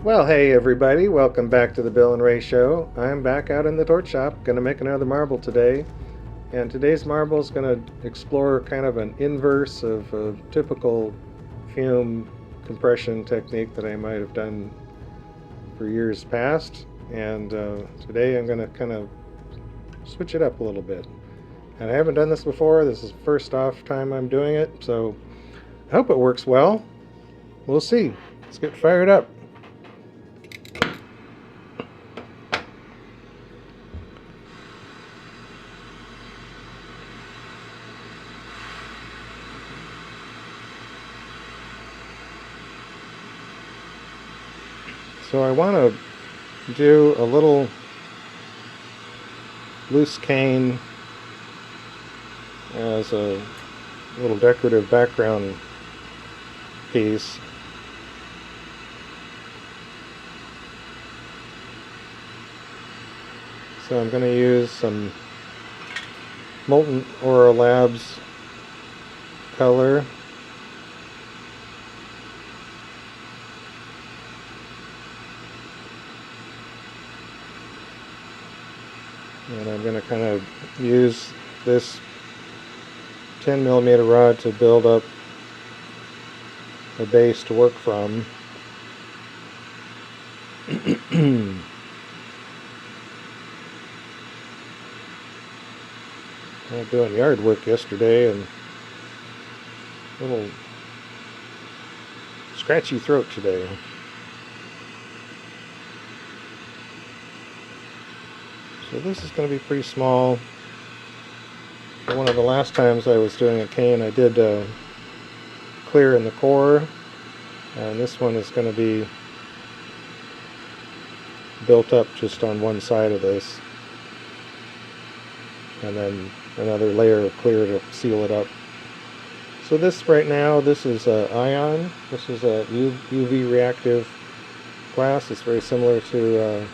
Well, hey everybody, welcome back to the Bill and Ray Show. I'm back out in the torch shop, gonna make another marble today. And today's marble is gonna explore kind of an inverse of a typical fume compression technique that I might have done for years past. And today I'm gonna kind of switch it up a little bit. And I haven't done this before, this is the first off time I'm doing it, so I hope it works well. We'll see. Let's get fired up. So I want to do a little loose cane as a little decorative background piece. So I'm going to use some Molten Aura Labs color. And I'm going to kind of use this 10mm rod to build up a base to work from. I was doing yard work yesterday and a little scratchy throat today. So this is going to be pretty small. One of the last times I was doing a cane, I did clear in the core, and this one is going to be built up just on one side of this, and then another layer of clear to seal it up. So this right now, this is ion. This is a UV reactive glass. It's very similar to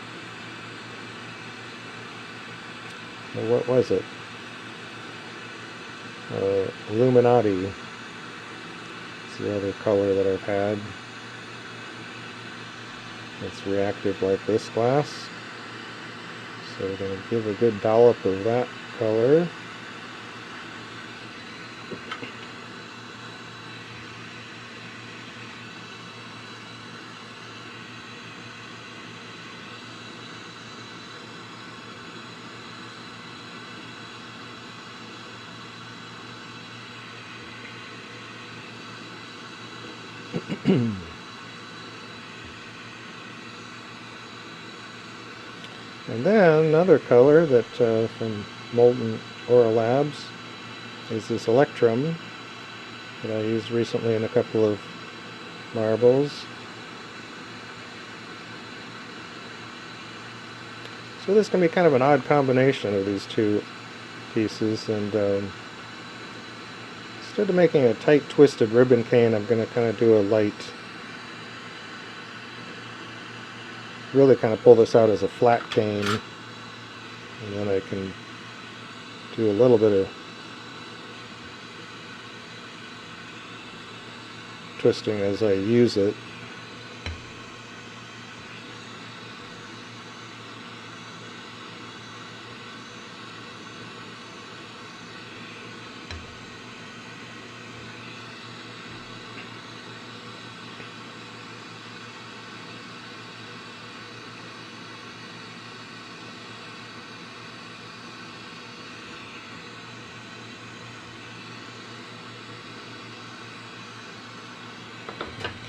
what was it? Illuminati. It's the other color that I've had. It's reactive like this glass. So we're going to give a good dollop of that color. And then another color that from Molten Aura Labs is this Electrum that I used recently in a couple of marbles. So this can be kind of an odd combination of these two pieces, and instead of making a tight twisted ribbon cane, I'm going to kind of do a light, really kind of pull this out as a flat cane, and then I can do a little bit of twisting as I use it.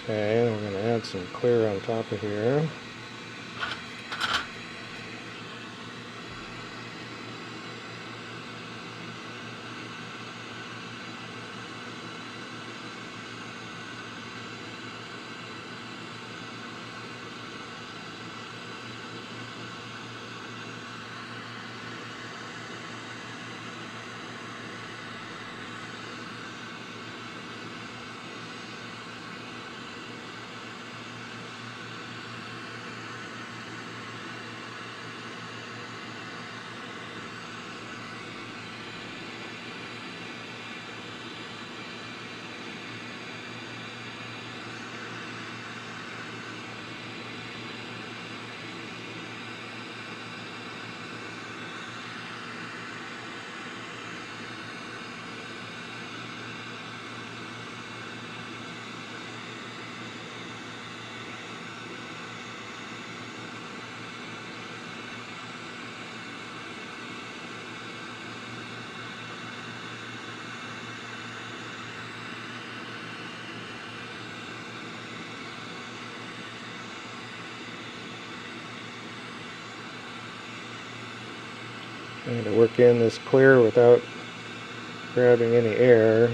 Okay, and we're going to add some clear on top of here. I'm going to work in this clear without grabbing any air.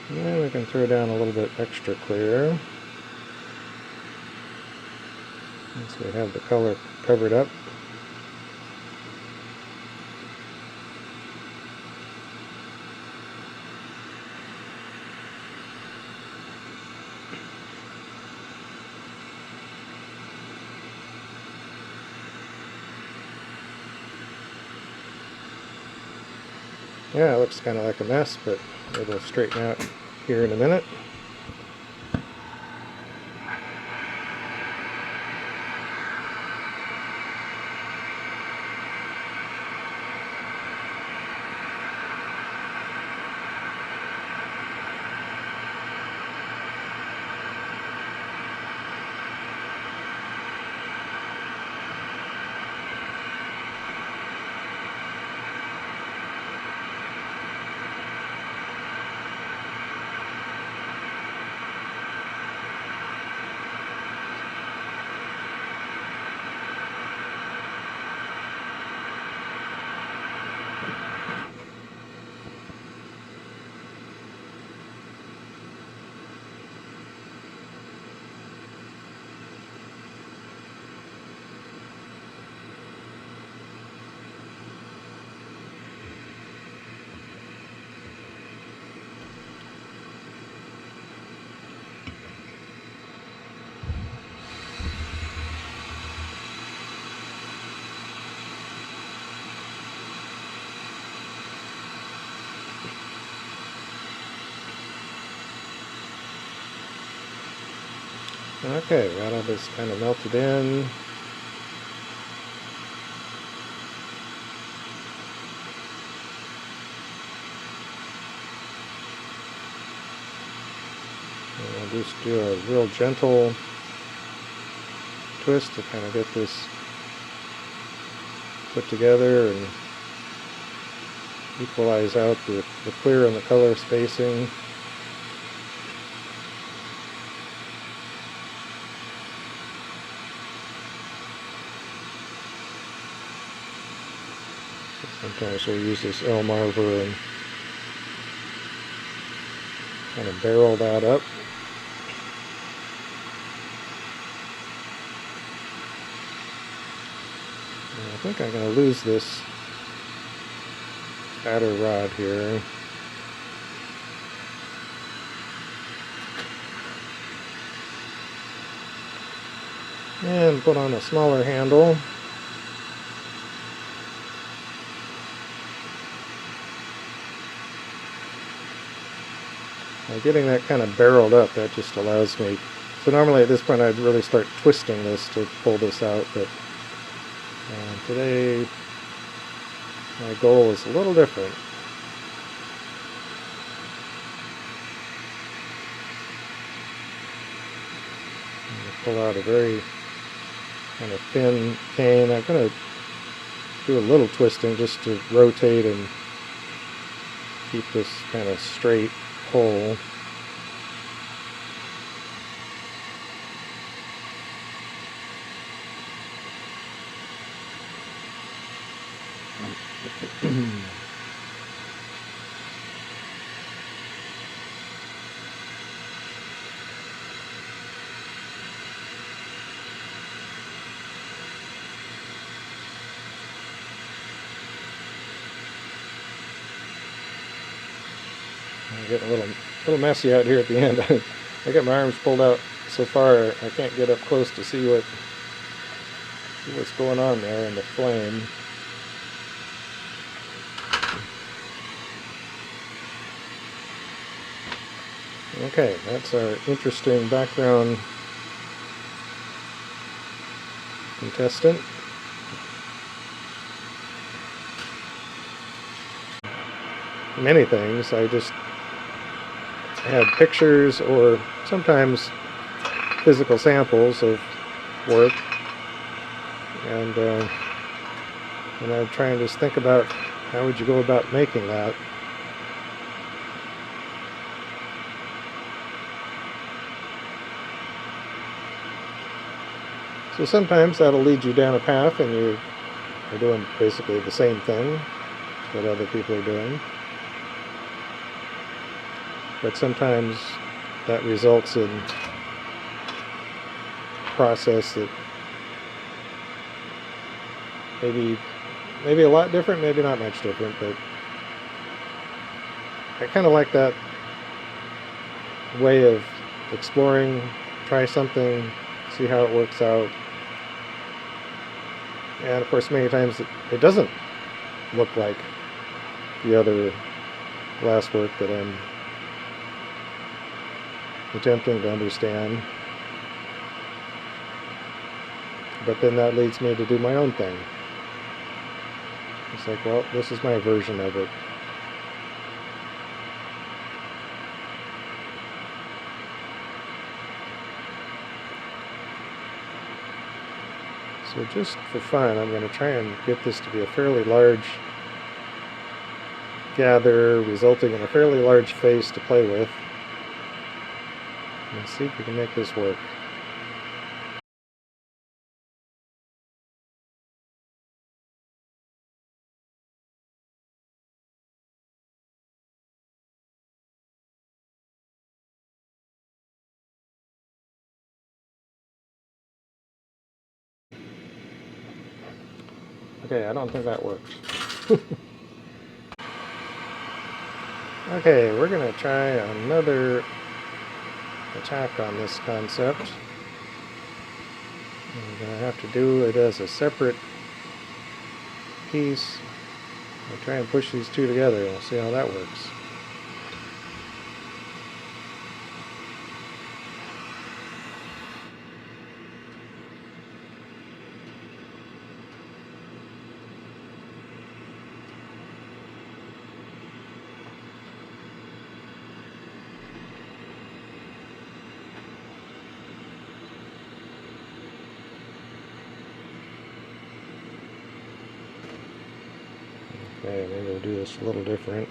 And then we can throw down a little bit extra clear once we have the color covered up. Yeah, it looks kind of like a mess, but it'll straighten out here in a minute. Okay, got all this kind of melted in. And I'll just do a real gentle twist to kind of get this put together and equalize out the clear and the color spacing. Sometimes we'll use this L marver and kind of barrel that up. And I think I'm going to lose this batter rod here. And put on a smaller handle. Now getting that kind of barreled up, that just allows me, so normally at this point I'd really start twisting this to pull this out, but today my goal is a little different. Pull out a very kind of thin cane. I'm going to do a little twisting just to rotate and keep this kind of straight pull. I'm getting a little messy out here at the end. I got my arms pulled out so far I can't get up close to see what's going on there in the flame. Okay, that's our interesting background contestant. Many things, I just have pictures or sometimes physical samples of work, and I try and just think about how would you go about making that. So sometimes that'll lead you down a path and you are doing basically the same thing that other people are doing. But sometimes that results in a process that maybe a lot different, maybe not much different, but I kind of like that way of exploring, try something, see how it works out. And of course many times it doesn't look like the other glasswork that I'm attempting to understand. But then that leads me to do my own thing. It's like, well, this is my version of it. So just for fun, I'm going to try and get this to be a fairly large gather, resulting in a fairly large face to play with. Let's see if we can make this work. Okay, I don't think that worked. Okay, we're going to try another attack on this concept. We're going to have to do it as a separate piece. I'll try and push these two together and we'll see how that works. Okay, maybe we'll do this a little different.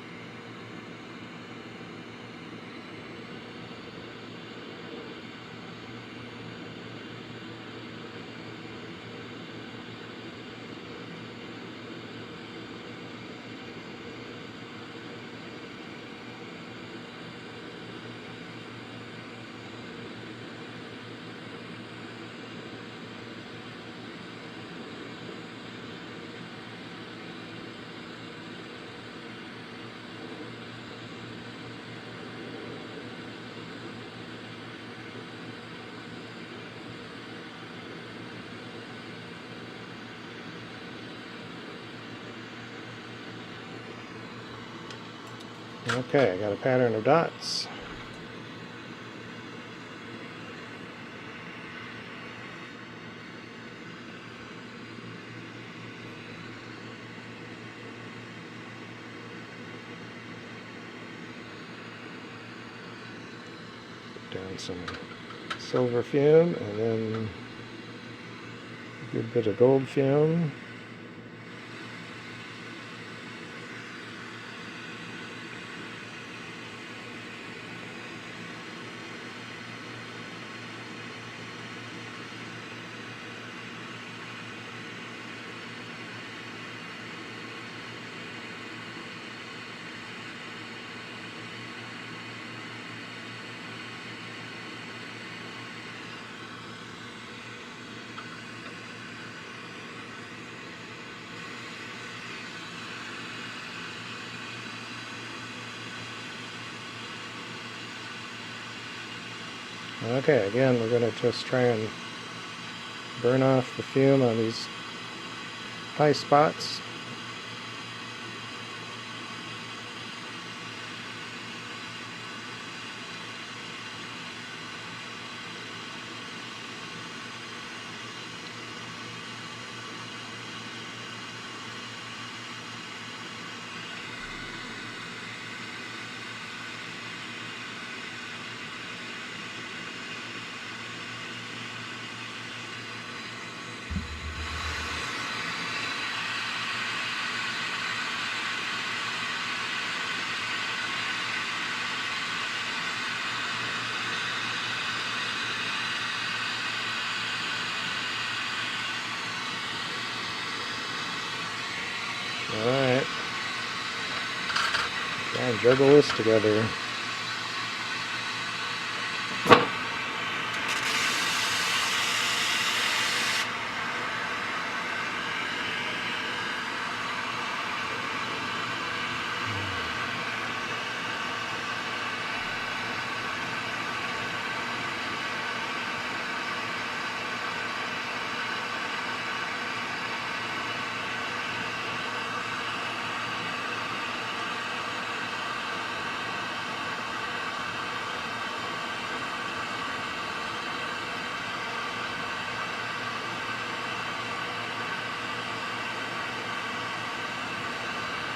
Okay, I got a pattern of dots. Put down some silver fume and then a good bit of gold fume. Okay, again, we're going to just try and burn off the fume on these high spots. Alright. Try and juggle this together.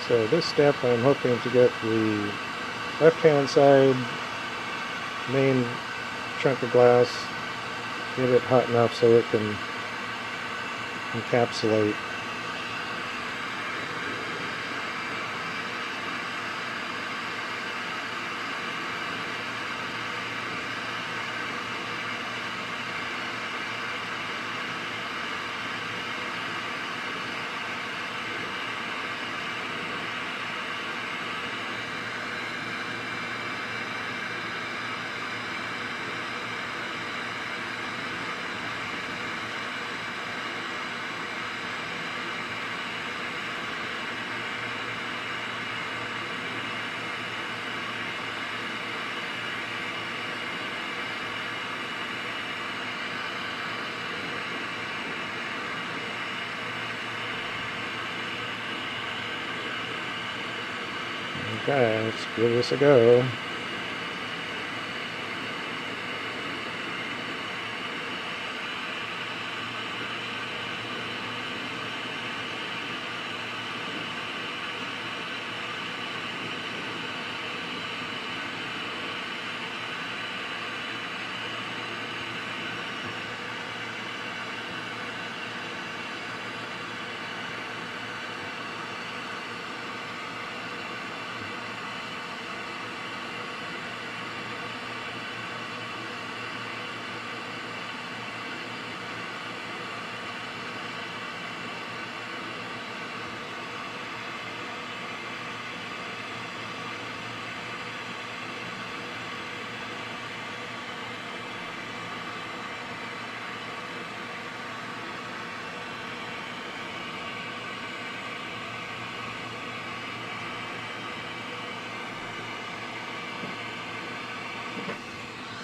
So this step I'm hoping to get the left-hand side main chunk of glass, get it hot enough so it can encapsulate. Okay, let's give this a go.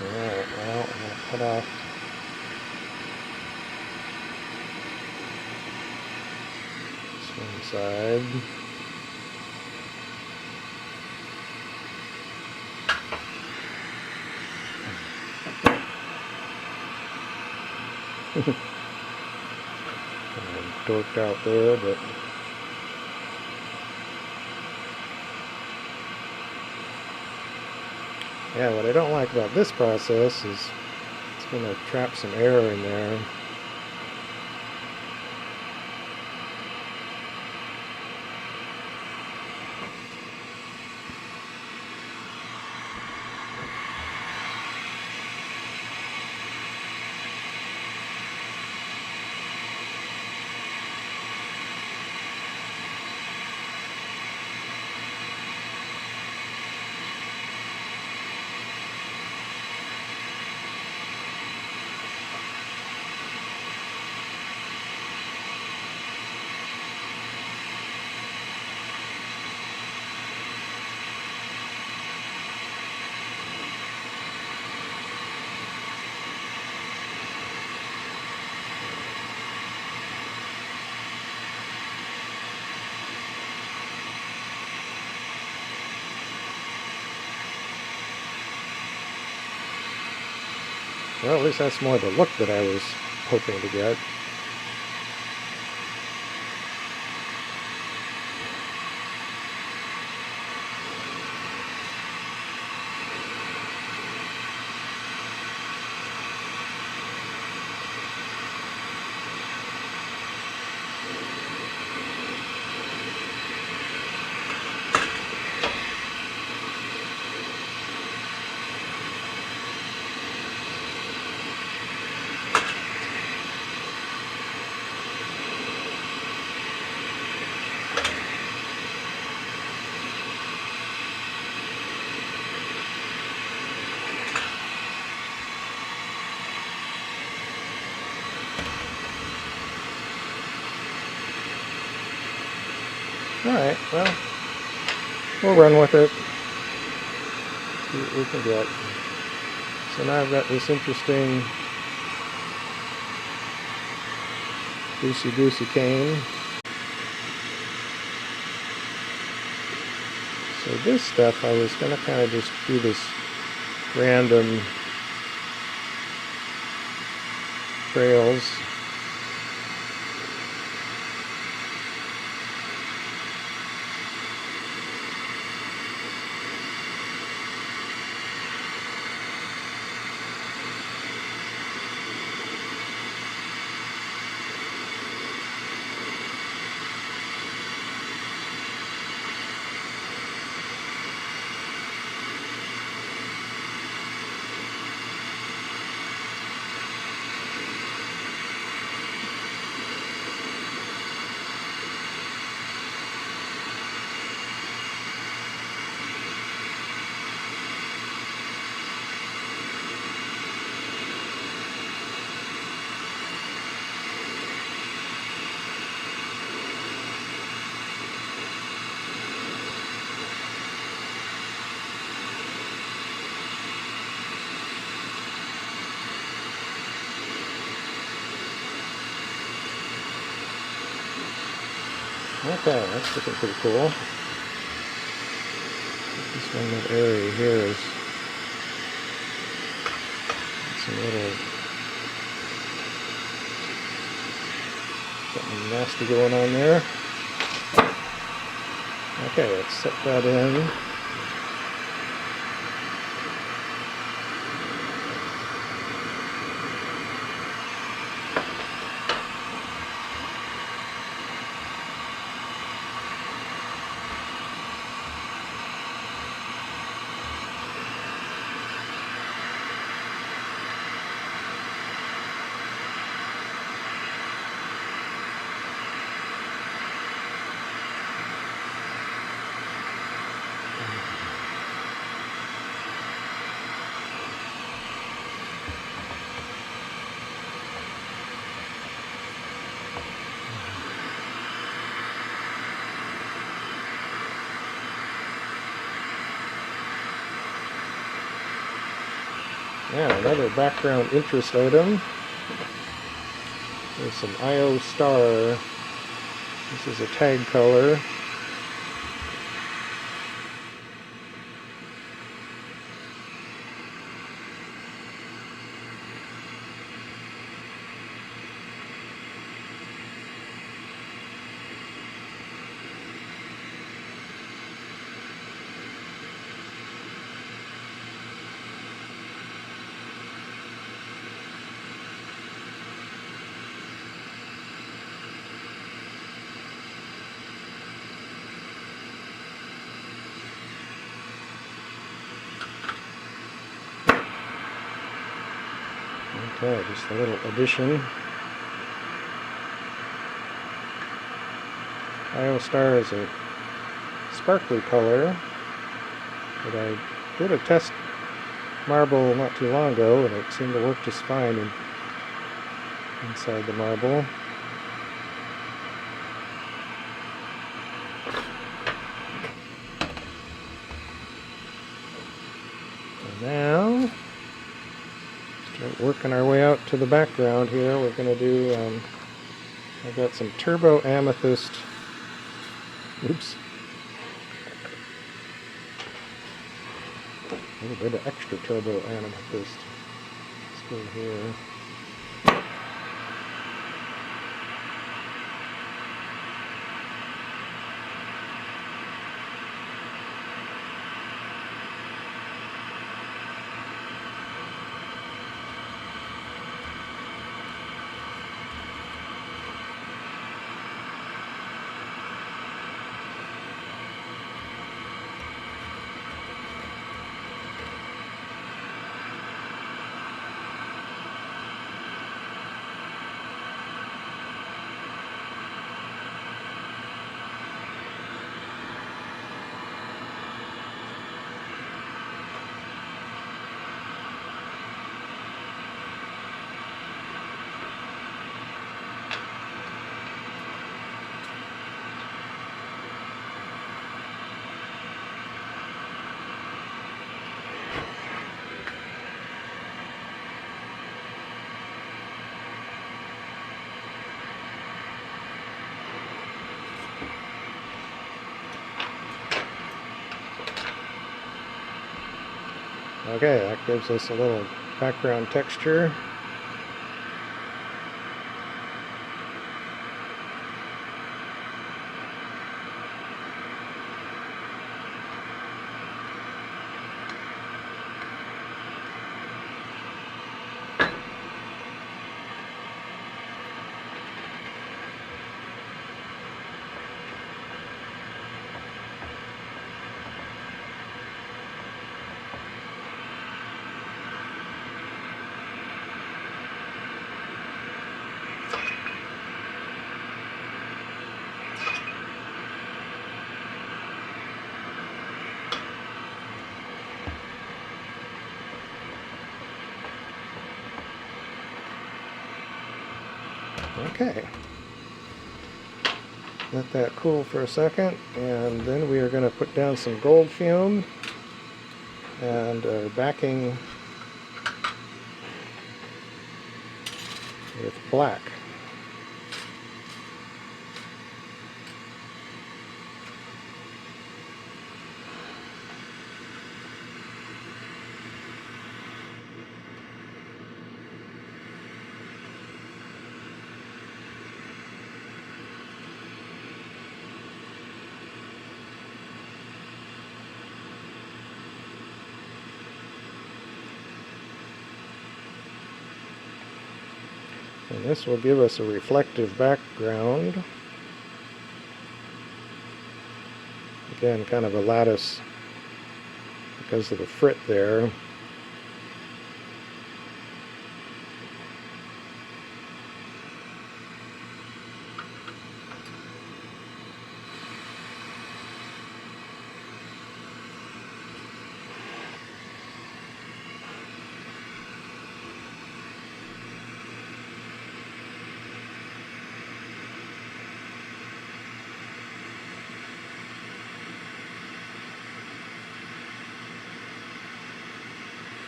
Alright, well, I'll cut off this one side. Kind of dorked out there, but yeah, what I don't like about this process is it's going to trap some air in there. Well, at least that's more the look that I was hoping to get. Alright, well, we'll run with it. See what we can get. So now I've got this interesting goosey cane. So this stuff I was going to kind of just do this random trails. Okay, that's looking pretty cool. This one, that area here is some little something nasty going on there. Okay, let's set that in. Yeah, another background interest item. There's some IO star. This is a tag color. Okay, just a little addition. IO Star is a sparkly color, but I did a test marble not too long ago and it seemed to work just fine inside the marble. And now, start working our way out to the background here. We're going to do, I've got some turbo amethyst. Oops. A little bit of extra turbo amethyst. Let's go here. Okay, that gives us a little background texture. Okay, let that cool for a second, and then we are going to put down some gold fume and our backing with black. And this will give us a reflective background. Again, kind of a lattice because of the frit there.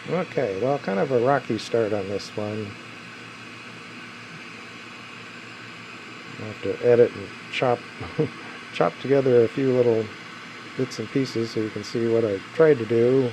Okay, well, kind of a rocky start on this one. I'll have to edit and chop together a few little bits and pieces so you can see what I tried to do.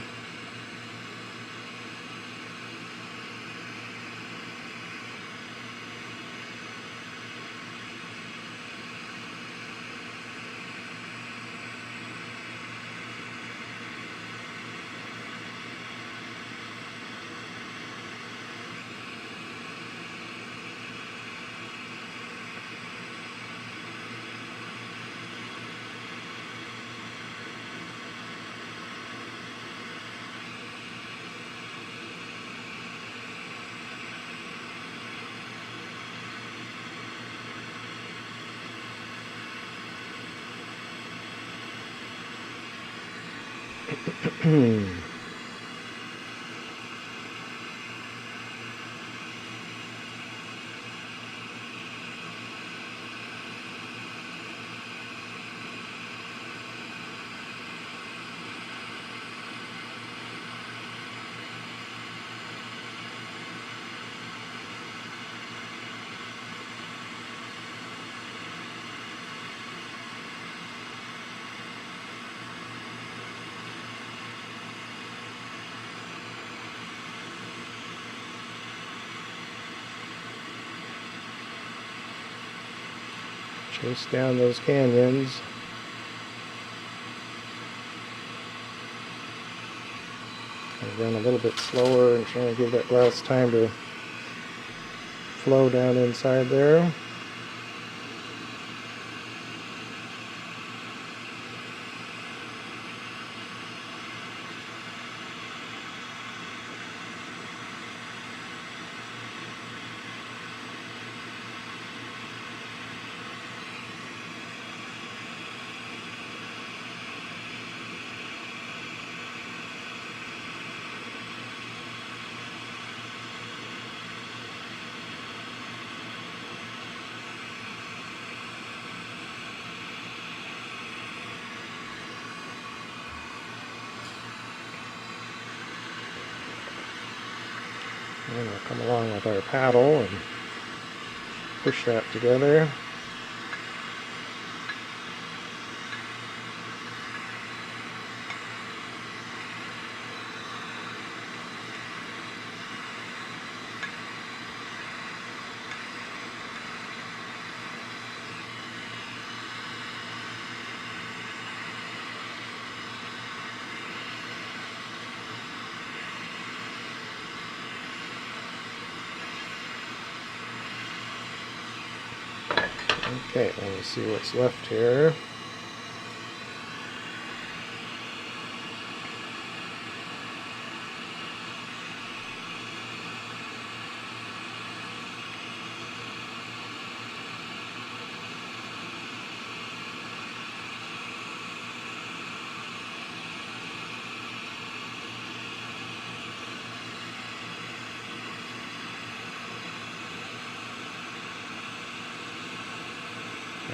Chase down those canyons. I'll run a little bit slower and try to give that glass time to flow down inside there. And we'll come along with our paddle and push that together. Okay, let me see what's left here.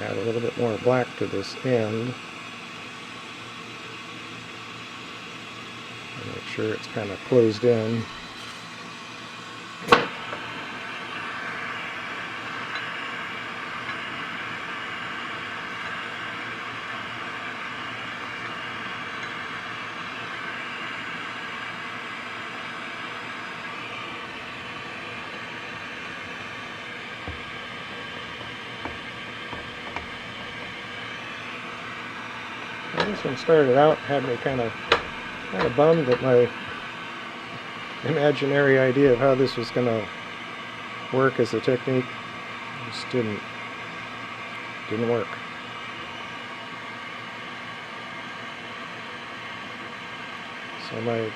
Add a little bit more black to this end. Make sure it's kind of closed in. This one started out, had me kind of bummed that my imaginary idea of how this was going to work as a technique just didn't work. So my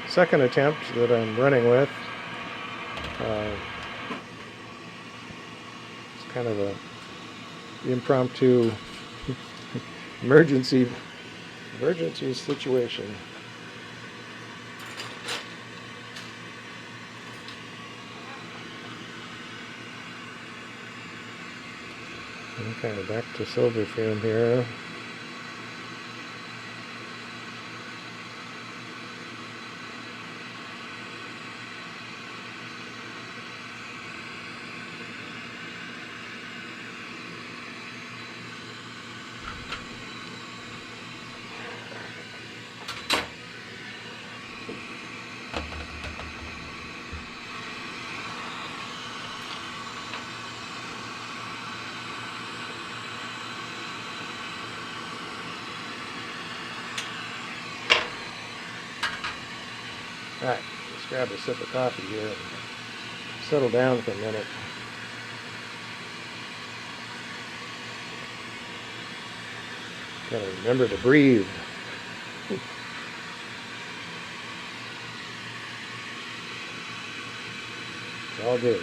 second attempt that I'm running with, it's kind of a impromptu emergency situation. I'm kind of back to silver fume here. Alright, let's grab a sip of coffee here and settle down for a minute. Gotta remember to breathe. It's all good.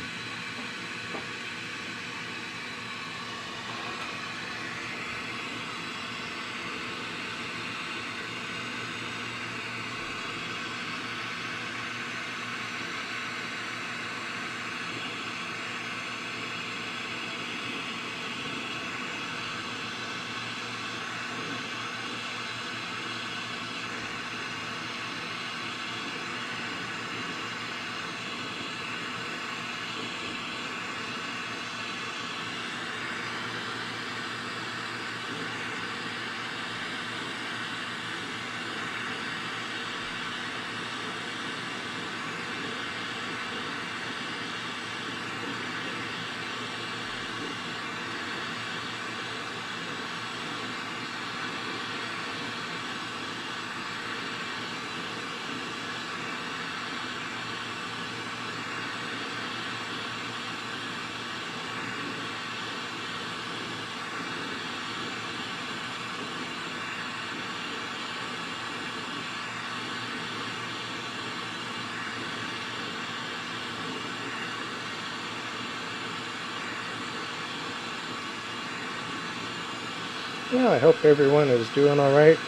Well, I hope everyone is doing all right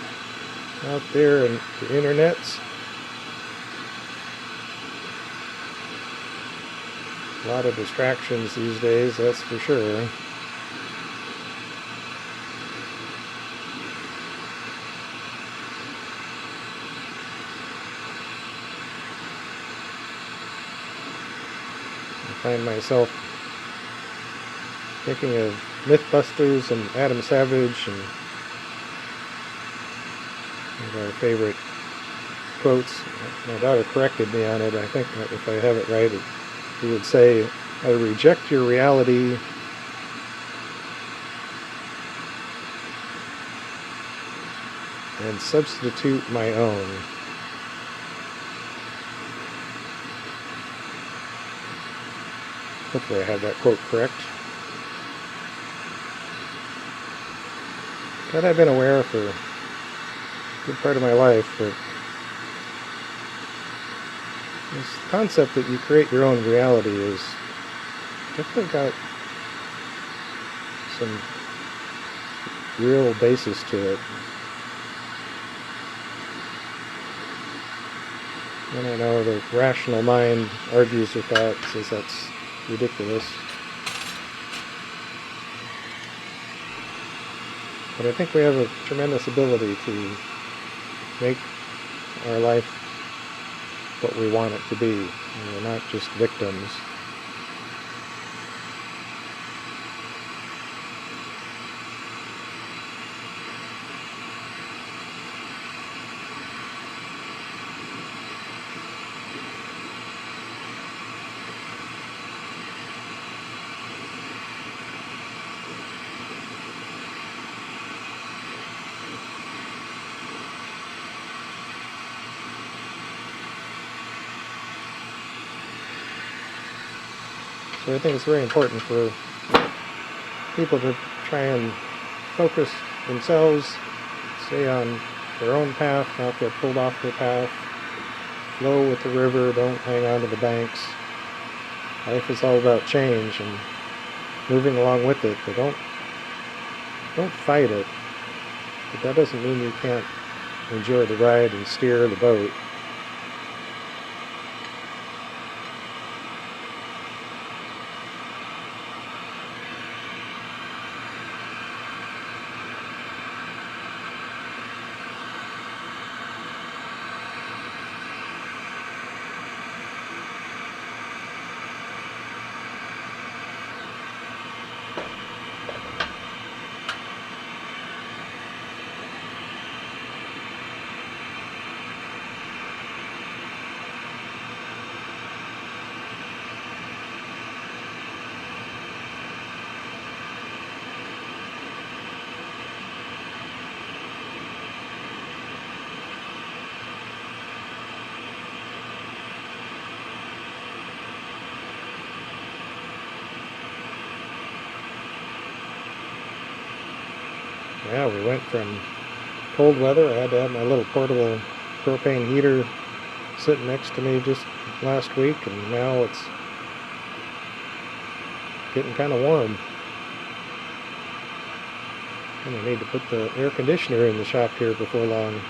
out there in the internets. A lot of distractions these days, that's for sure. I find myself thinking of Mythbusters and Adam Savage and one of our favorite quotes. My daughter corrected me on it. I think if I have it right, he would say, "I reject your reality and substitute my own." Hopefully I have that quote correct. that I've been aware for a good part of my life, but this concept that you create your own reality is definitely got some real basis to it. And I know the rational mind argues with that, says that's ridiculous. But I think we have a tremendous ability to make our life what we want it to be. And we're not just victims. So I think it's very important for people to try and focus themselves, stay on their own path, not get pulled off their path, flow with the river, don't hang on to the banks. Life is all about change and moving along with it, but don't fight it. But that doesn't mean you can't enjoy the ride and steer the boat. Yeah, we went from cold weather. I had to have my little portable propane heater sitting next to me just last week, and now it's getting kind of warm. And I need to put the air conditioner in the shop here before long.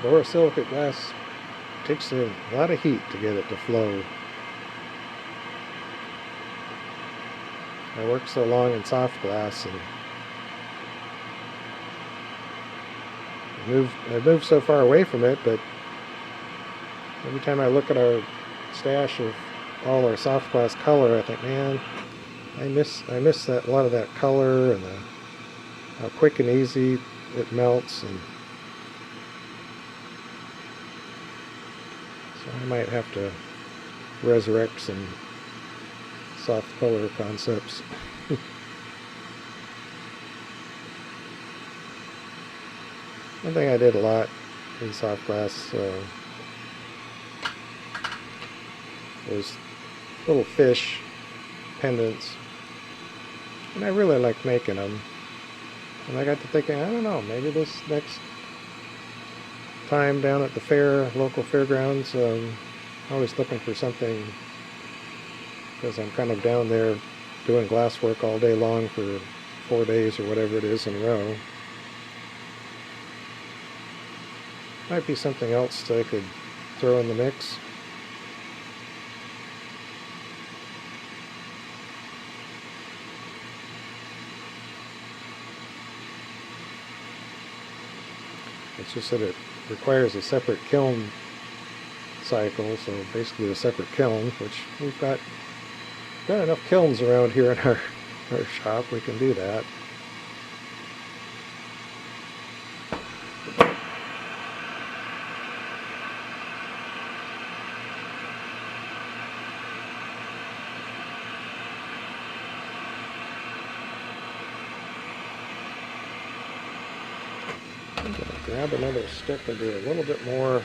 Borosilicate glass takes a lot of heat to get it to flow. I worked so long in soft glass, and I've moved so far away from it, but every time I look at our stash of all our soft glass color, I think, man, I miss that, a lot of that color and how quick and easy it melts. And so I might have to resurrect some soft color concepts. One thing I did a lot in soft glass those little fish pendants. And I really like making them. And I got to thinking, I don't know, maybe this next time down at the fair, local fairgrounds, always looking for something, because I'm kind of down there doing glass work all day long for 4 days or whatever it is in a row. Might be something else that I could throw in the mix. It's just that it requires a separate kiln cycle, so basically a separate kiln, which we've got enough kilns around here in our shop. We can do that. I'm going to grab another stick and do a little bit more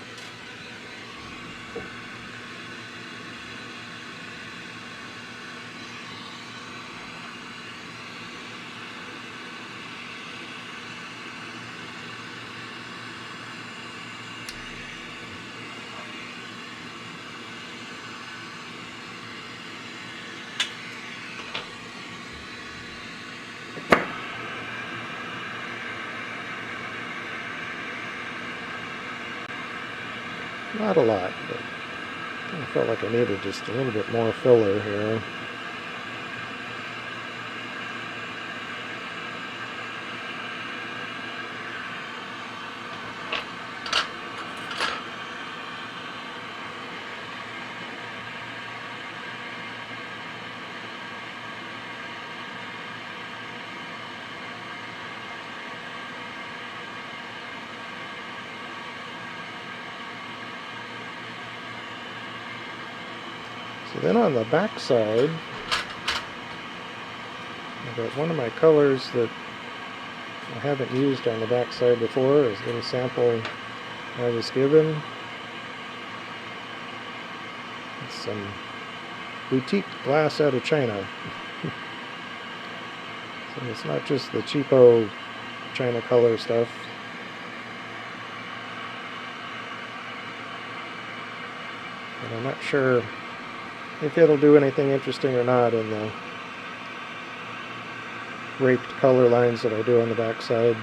not a lot, but I felt like I needed just a little bit more filler here. So then on the back side, I've got one of my colors that I haven't used on the back side before. Is a little sample I was given. It's some boutique glass out of China. So it's not just the cheapo China color stuff. And I'm not sure if it'll do anything interesting or not in the raked color lines that I do on the back side.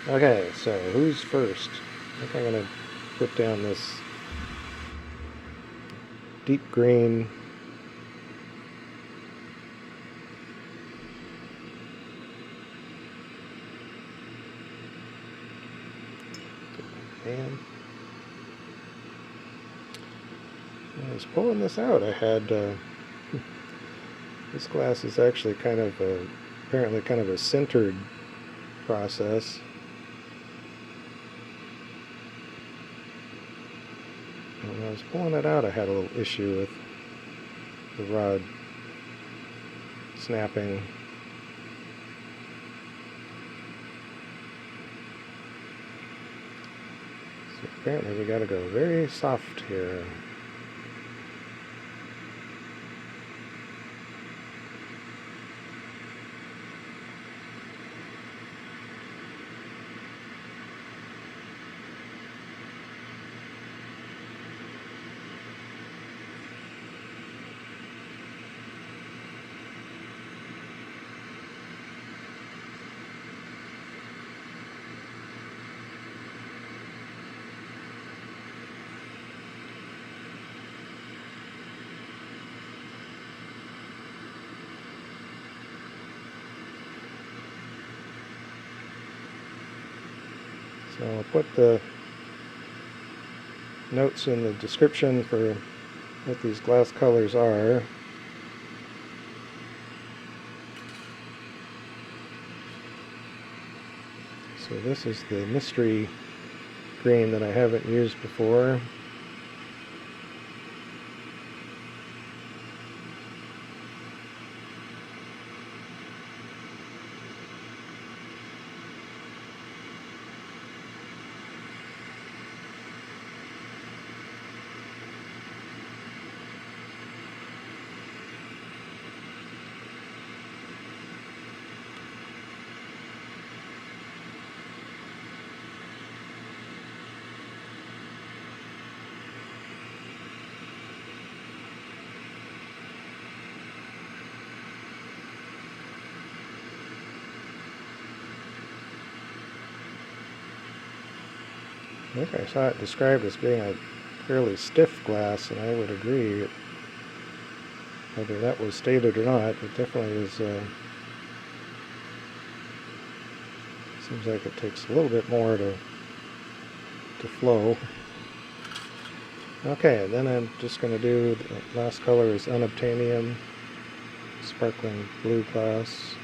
Okay, so who's first? I think I'm going to put down this deep green and when I was pulling this out, I had this glass is actually kind of apparently kind of a sintered process. And when I was pulling it out, I had a little issue with the rod snapping. So apparently we got to go very soft here. So I'll put the notes in the description for what these glass colors are. So this is the mystery green that I haven't used before. I think I saw it described as being a fairly stiff glass, and I would agree. Whether that was stated or not, it definitely is. Seems like it takes a little bit more to flow. Okay, then I'm just going to do the last color is Unobtanium, sparkling blue glass.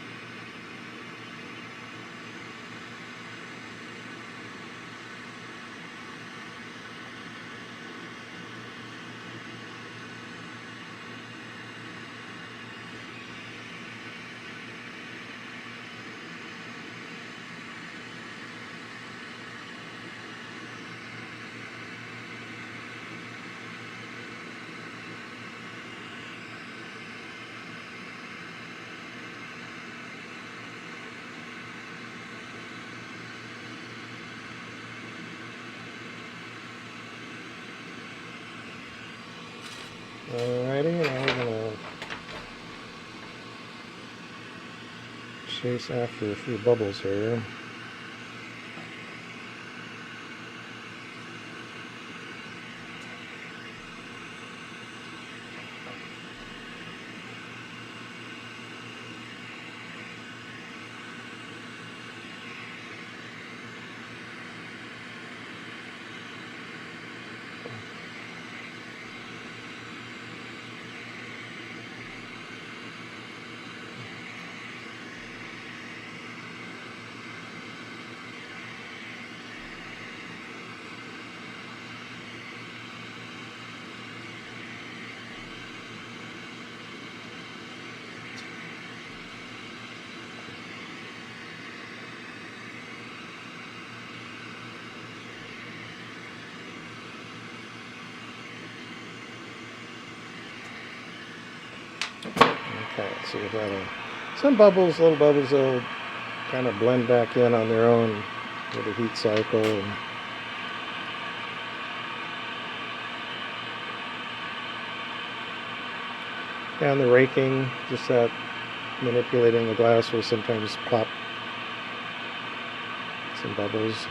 Alrighty, now we're going to chase after a few bubbles here. Okay, so we've got some bubbles, little bubbles that'll kind of blend back in on their own with the heat cycle. And the raking, just that manipulating the glass will sometimes plop some bubbles.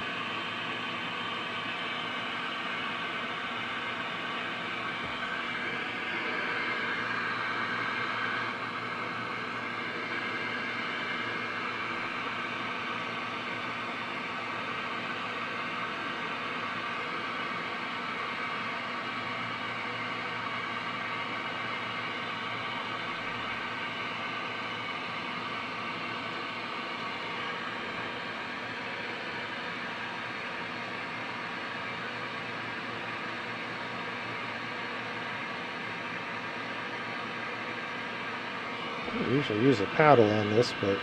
I usually use a paddle on this, but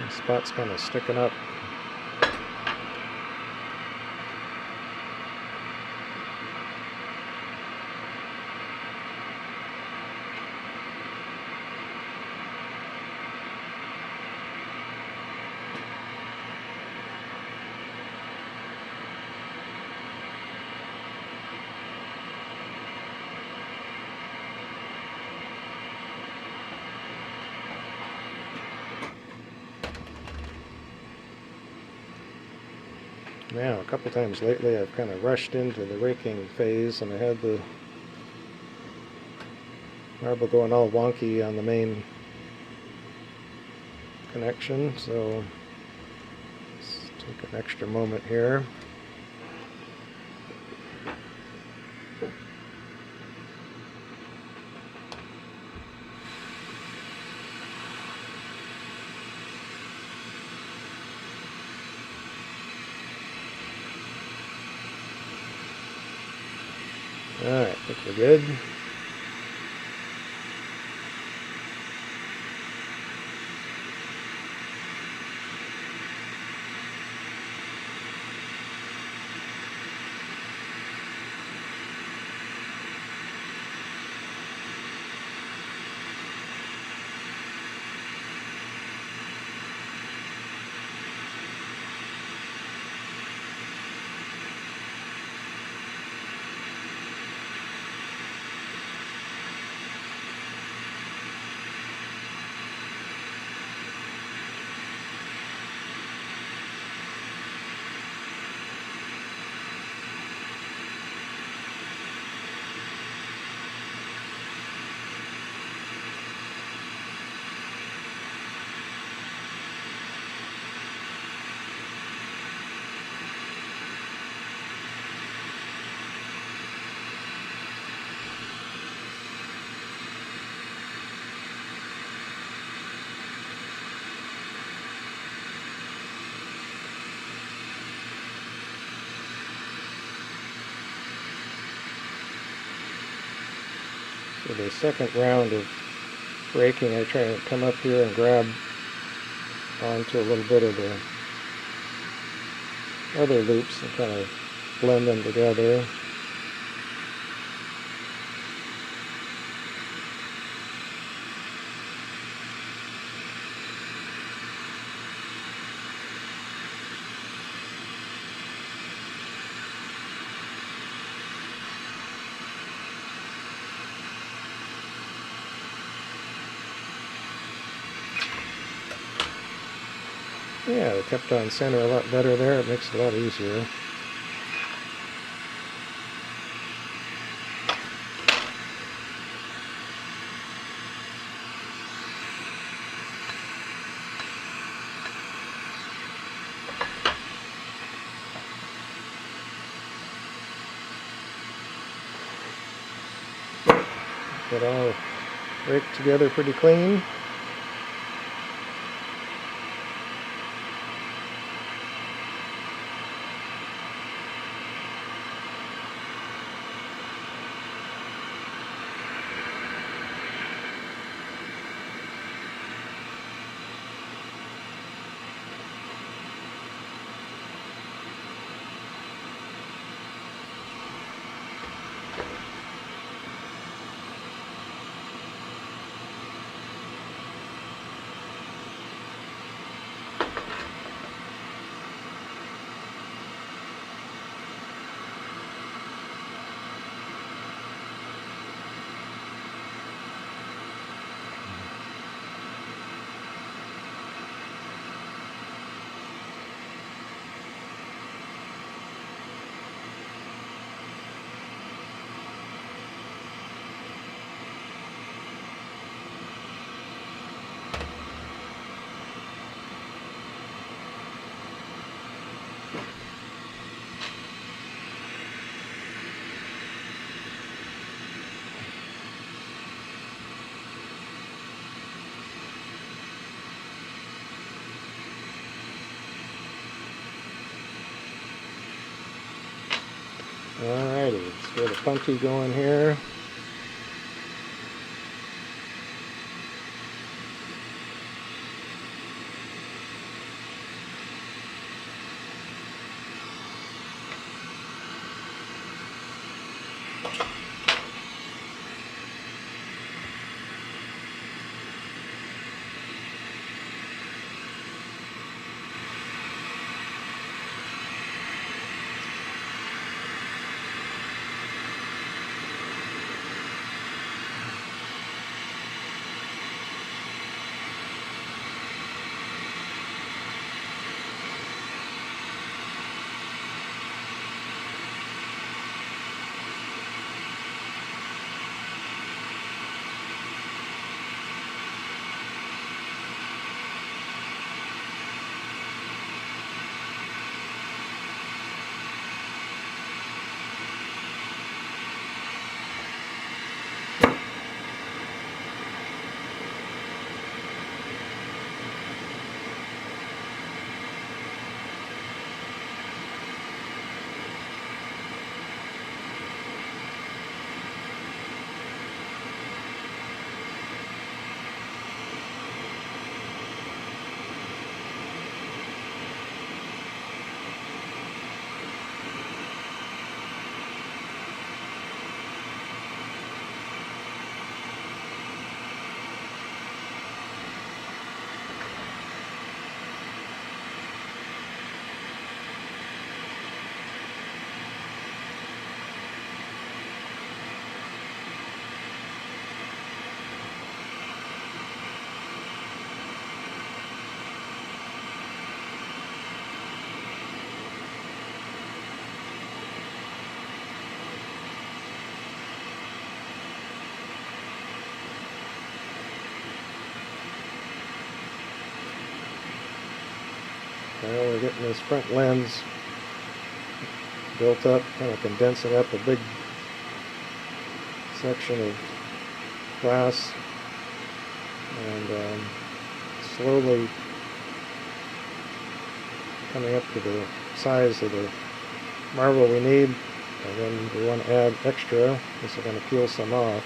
the spot's kind of sticking up. Now, a couple times lately I've kind of rushed into the raking phase, and I had the marble going all wonky on the main connection, so it's Take an extra moment here. Alright, I think we're good. For the second round of raking, I try to come up here and grab onto a little bit of the other loops and kind of blend them together. Yeah, it kept on center a lot better there. It makes it a lot easier. Get all raked together pretty clean. Alrighty, let's get a punchy going here. Well, we're getting this front lens built up, kind of condensing up a big section of glass, and slowly coming up to the size of the marble we need. And then we want to add extra, because we're going to peel some off.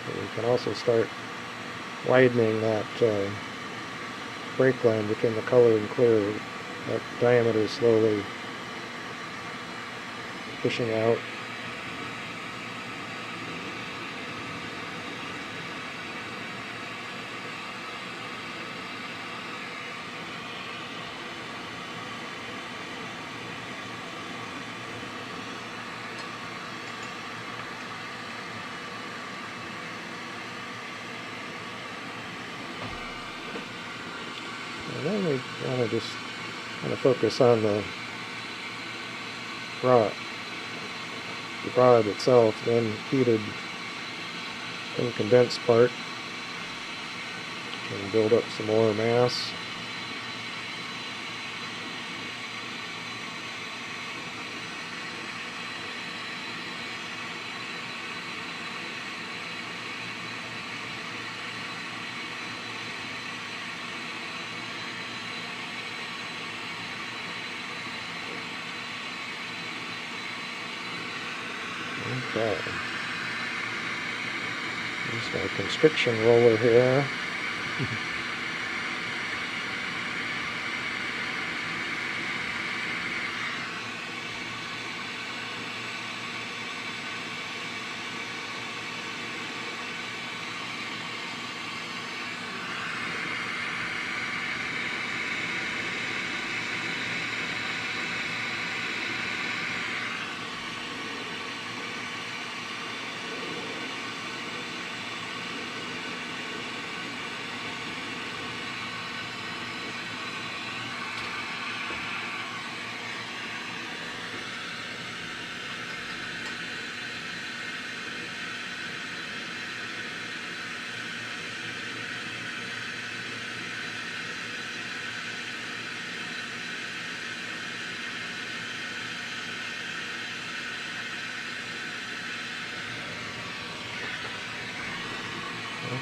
We can also start widening that break line between the color and clear. That diameter is slowly pushing out. And then we want to just kind of focus on the rod itself, then heated and condensed part, and build up some more mass. Okay. Just got a constriction roller here.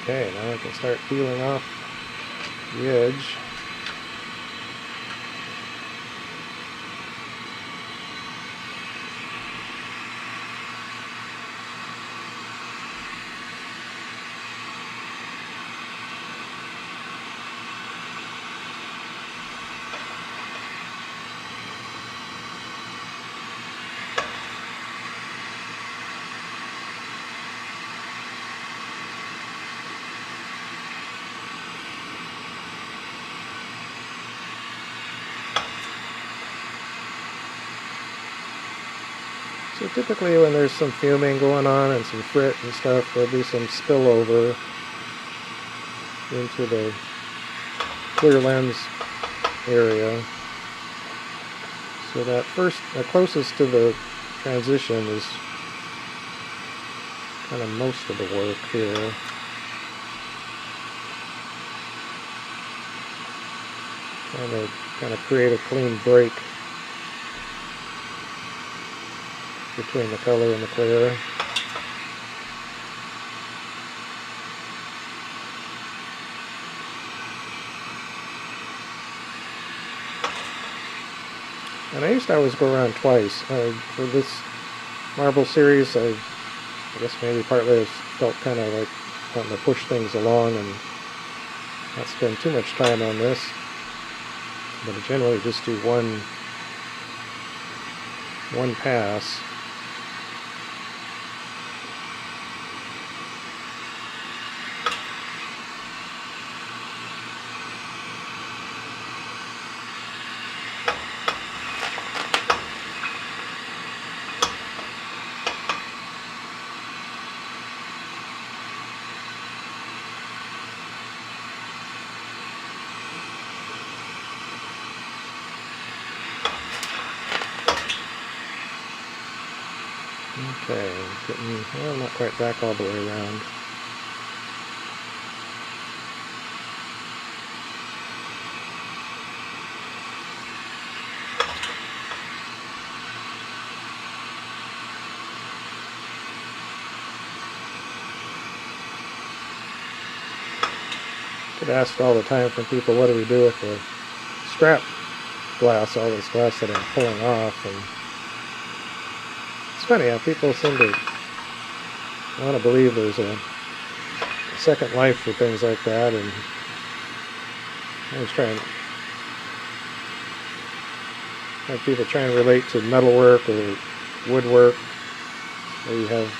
Okay, now I can start peeling off the edge. So typically when there's some fuming going on and some frit and stuff, there'll be some spillover into the clear lens area. So that closest to the transition is kind of most of the work here. Trying to kind of create a clean break between the color and the clear. And I used to always go around twice. For this marble series, I guess maybe partly I felt kind of like wanting to push things along and not spend too much time on this. But I generally just do one pass. Okay, getting, well, not quite back all the way around. Get asked all the time from people, what do we do with the scrap glass, all this glass that I'm pulling off? And it's funny how people seem to want to believe there's a second life for things like that, and I was trying to have people try and relate to metalwork or woodwork, where you have,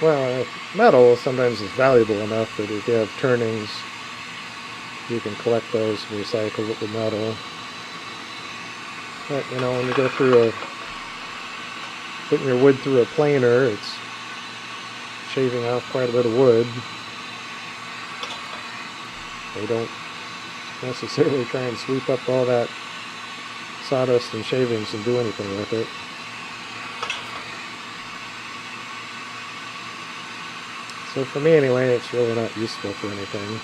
well, metal sometimes is valuable enough that if you have turnings, you can collect those and recycle it with metal. But, you know, when you go through putting your wood through a planer, it's shaving off quite a bit of wood. They don't necessarily try and sweep up all that sawdust and shavings and do anything with it. So for me anyway, it's really not useful for anything.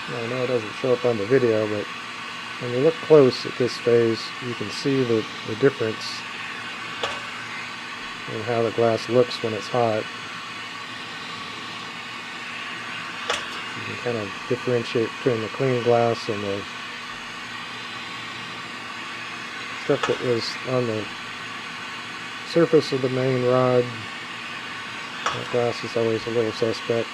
I know it doesn't show up on the video, but when you look close at this phase, you can see the difference in how the glass looks when it's hot. You can kind of differentiate between the clean glass and the stuff that was on the surface of the main rod. That glass is always a little suspect.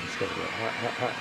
It's going to get hot, hot, hot.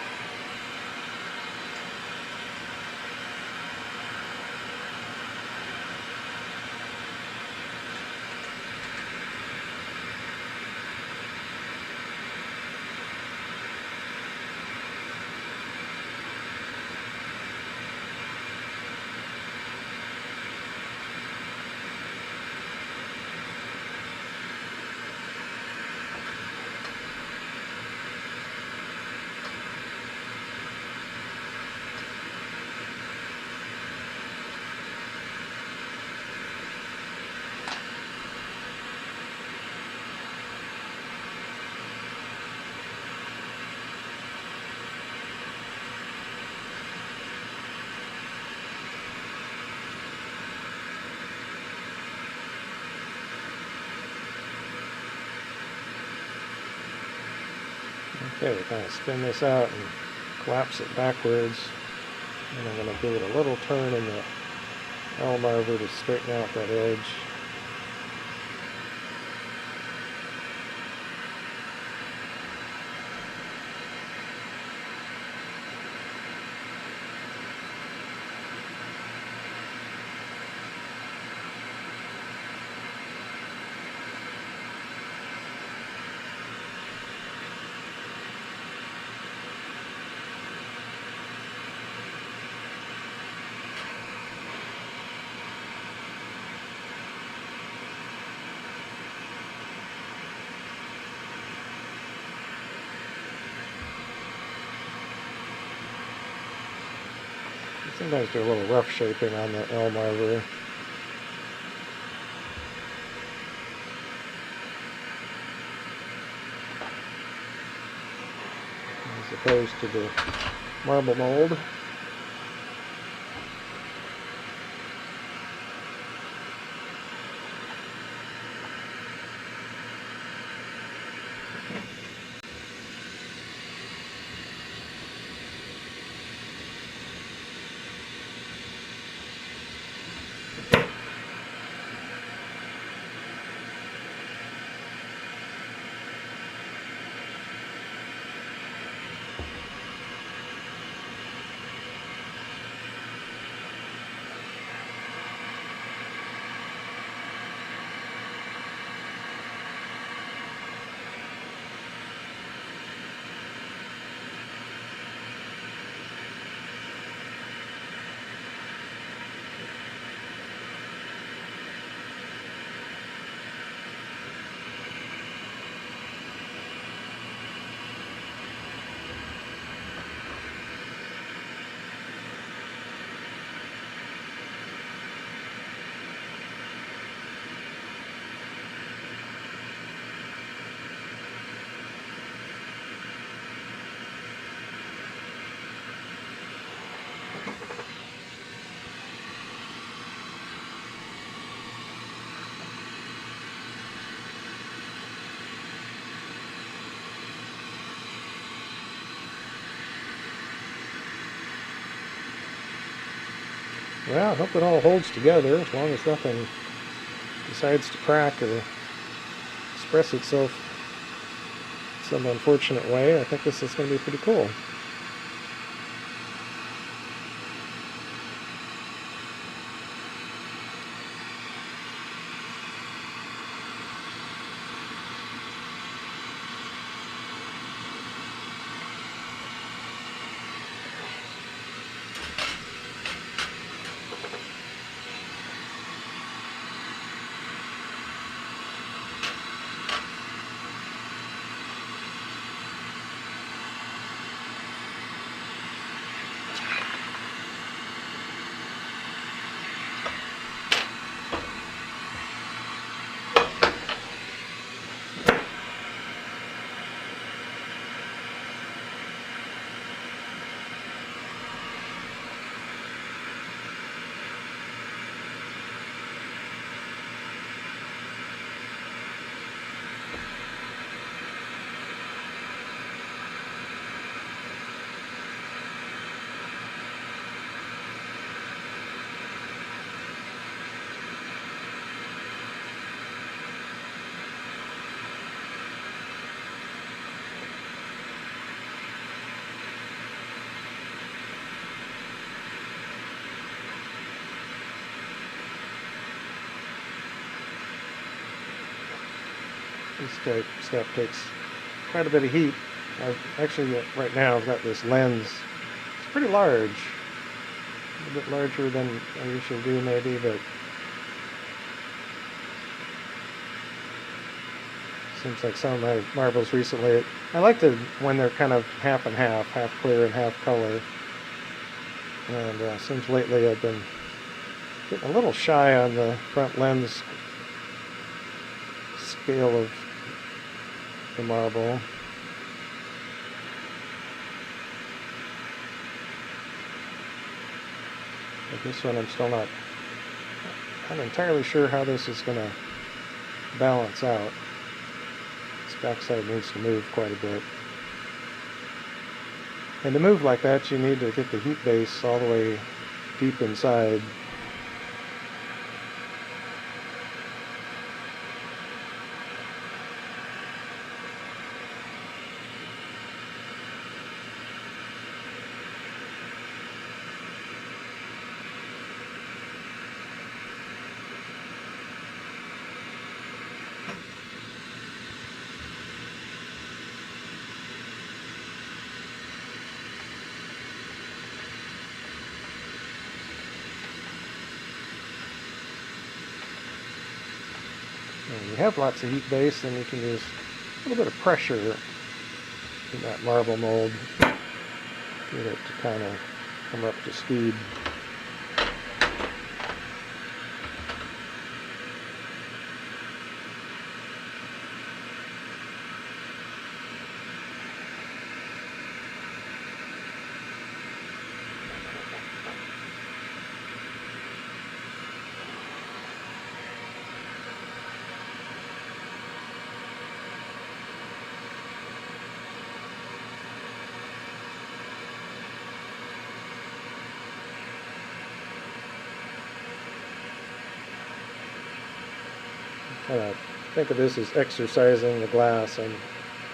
Okay, kind of spin this out and collapse it backwards. And I'm going to give it a little turn in the L marver to straighten out that edge. Sometimes do a little rough shaping on the L marver. As opposed to the marble mold. Well, I hope it all holds together, as long as nothing decides to crack or express itself some unfortunate way. I think this is going to be pretty cool. This step takes quite a bit of heat. Right now I've got this lens. It's pretty large. A bit larger than I usually do maybe, but seems like some of my marbles recently, I like when they're kind of half and half clear and half color. And seems lately I've been getting a little shy on the front lens scale of the marble. But this one I'm still not entirely sure how this is going to balance out. This backside needs to move quite a bit. And to move like that, you need to get the heat base all the way deep inside. When you have lots of heat base, then you can use a little bit of pressure in that marble mold, get it to kind of come up to speed. Kind of think of this as exercising the glass and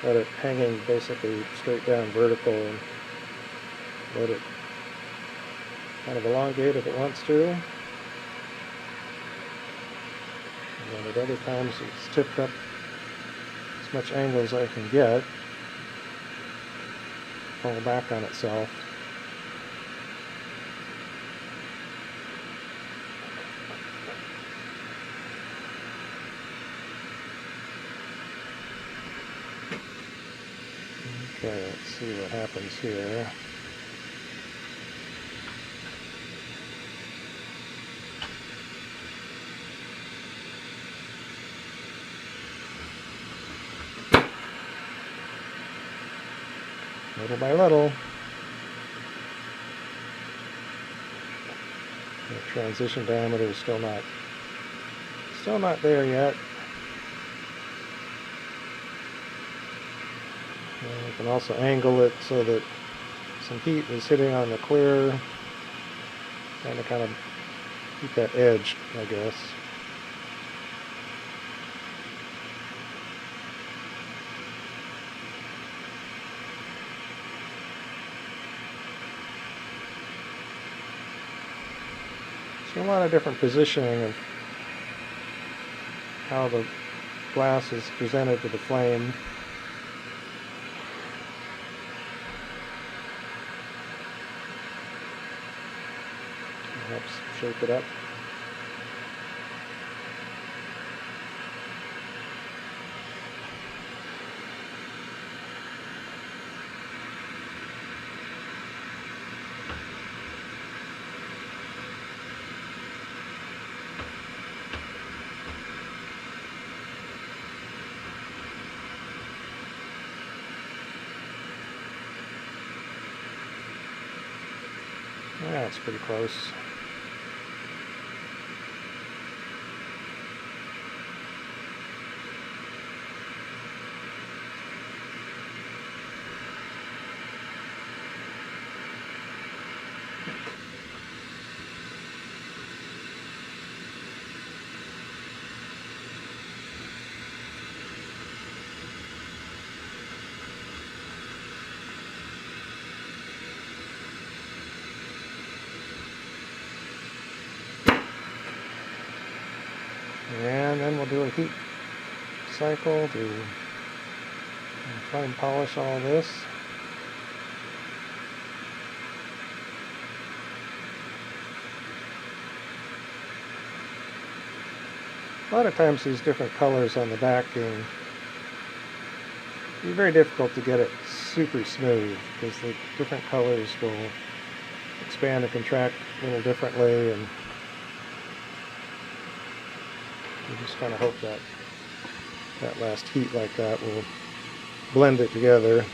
let it hanging basically straight down vertical and let it kind of elongate if it wants to. And then at other times it's tipped up as much angle as I can get, fall back on itself. Okay, let's see what happens here. Little by little. The transition diameter is still not there yet. And we can also angle it so that some heat is hitting on the clear, and to kind of keep that edge, I guess. So a lot of different positioning of how the glass is presented to the flame. Helps shape it up. Yeah, it's pretty close. And then we'll do a heat cycle to fine polish all this. A lot of times these different colors on the backing, it's very difficult to get it super smooth because the different colors will expand and contract a little differently, and you just kind of hope that that last heat like that will blend it together.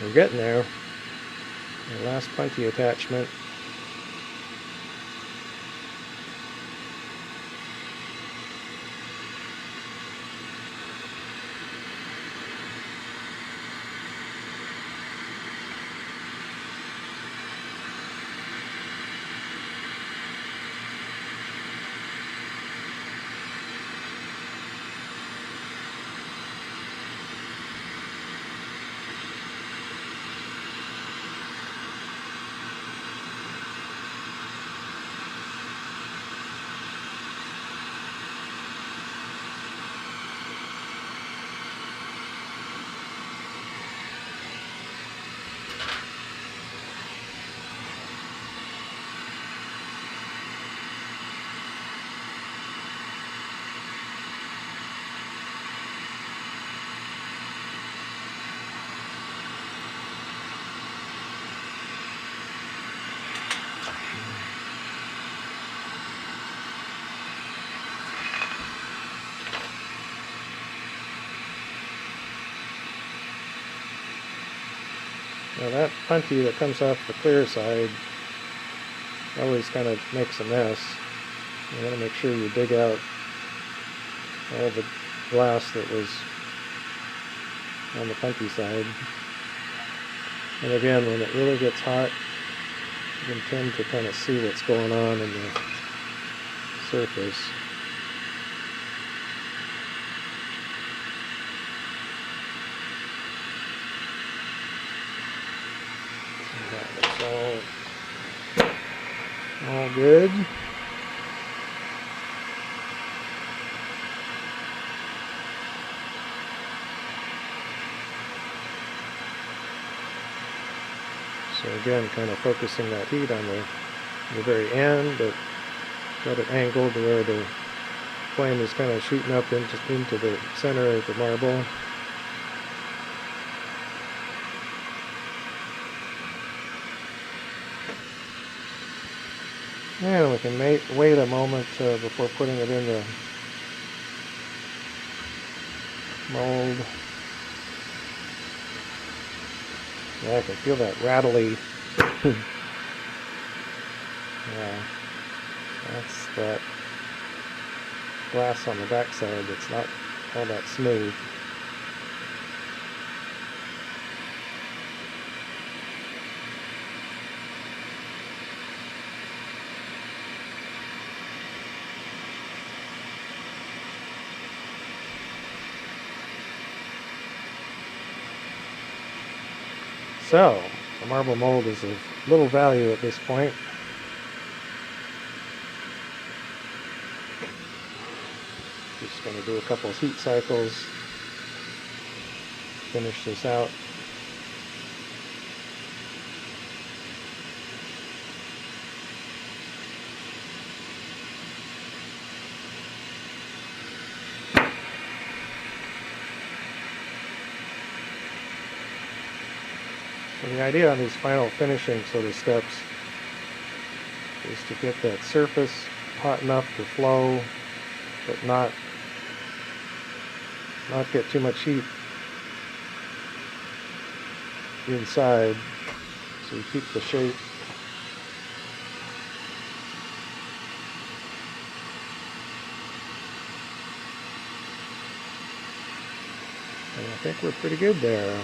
We're getting there. The last punty attachment. Now that punty that comes off the clear side always kind of makes a mess. You want to make sure you dig out all the glass that was on the punty side. And again, when it really gets hot, you can tend to kind of see what's going on in the surface. All good. So again, kind of focusing that heat on the very end, but got it angled to where the flame is kind of shooting up into the center of the marble. And we can wait a moment before putting it in the mold. Yeah, I can feel that rattly. Yeah, that's that glass on the backside that's not all that smooth. So, the marble mold is of little value at this point. Just going to do a couple of heat cycles, finish this out. So the idea on these final finishing sort of steps is to get that surface hot enough to flow, but not get too much heat inside, so you keep the shape. And I think we're pretty good there.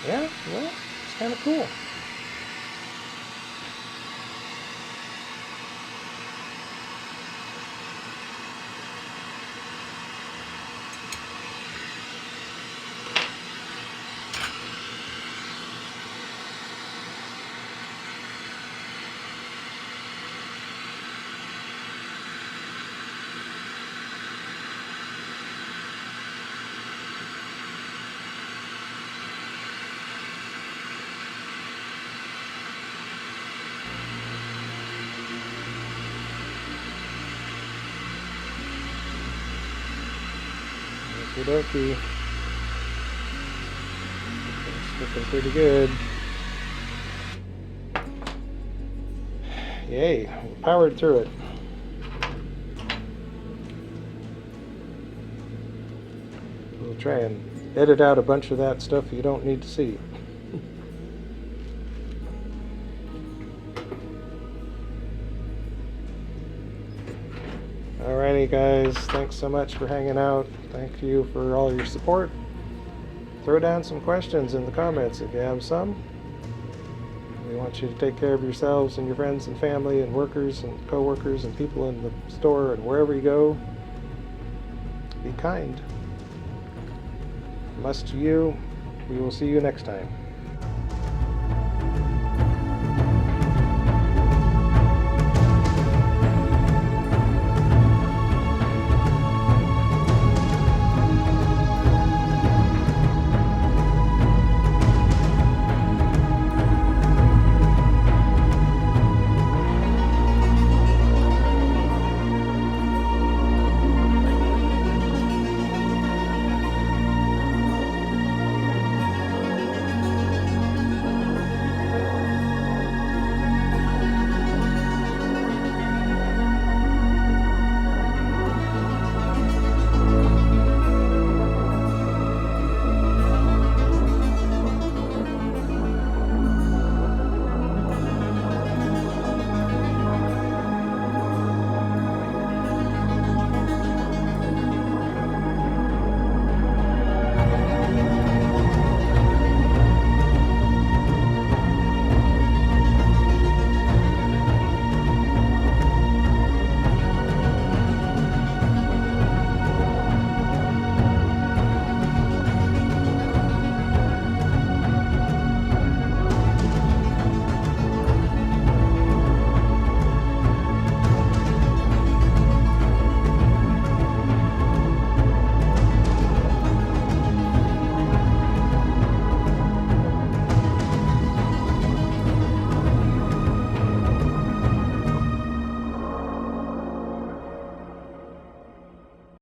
Yeah, well, it's kind of cool. Okey-dokey. It's looking pretty good. Yay, we powered through it. We'll try and edit out a bunch of that stuff you don't need to see. Alrighty guys, thanks so much for hanging out. Thank you for all your support. Throw down some questions in the comments if you have some. We want you to take care of yourselves and your friends and family and workers and co-workers and people in the store and wherever you go. Be kind. From us to you, we will see you next time.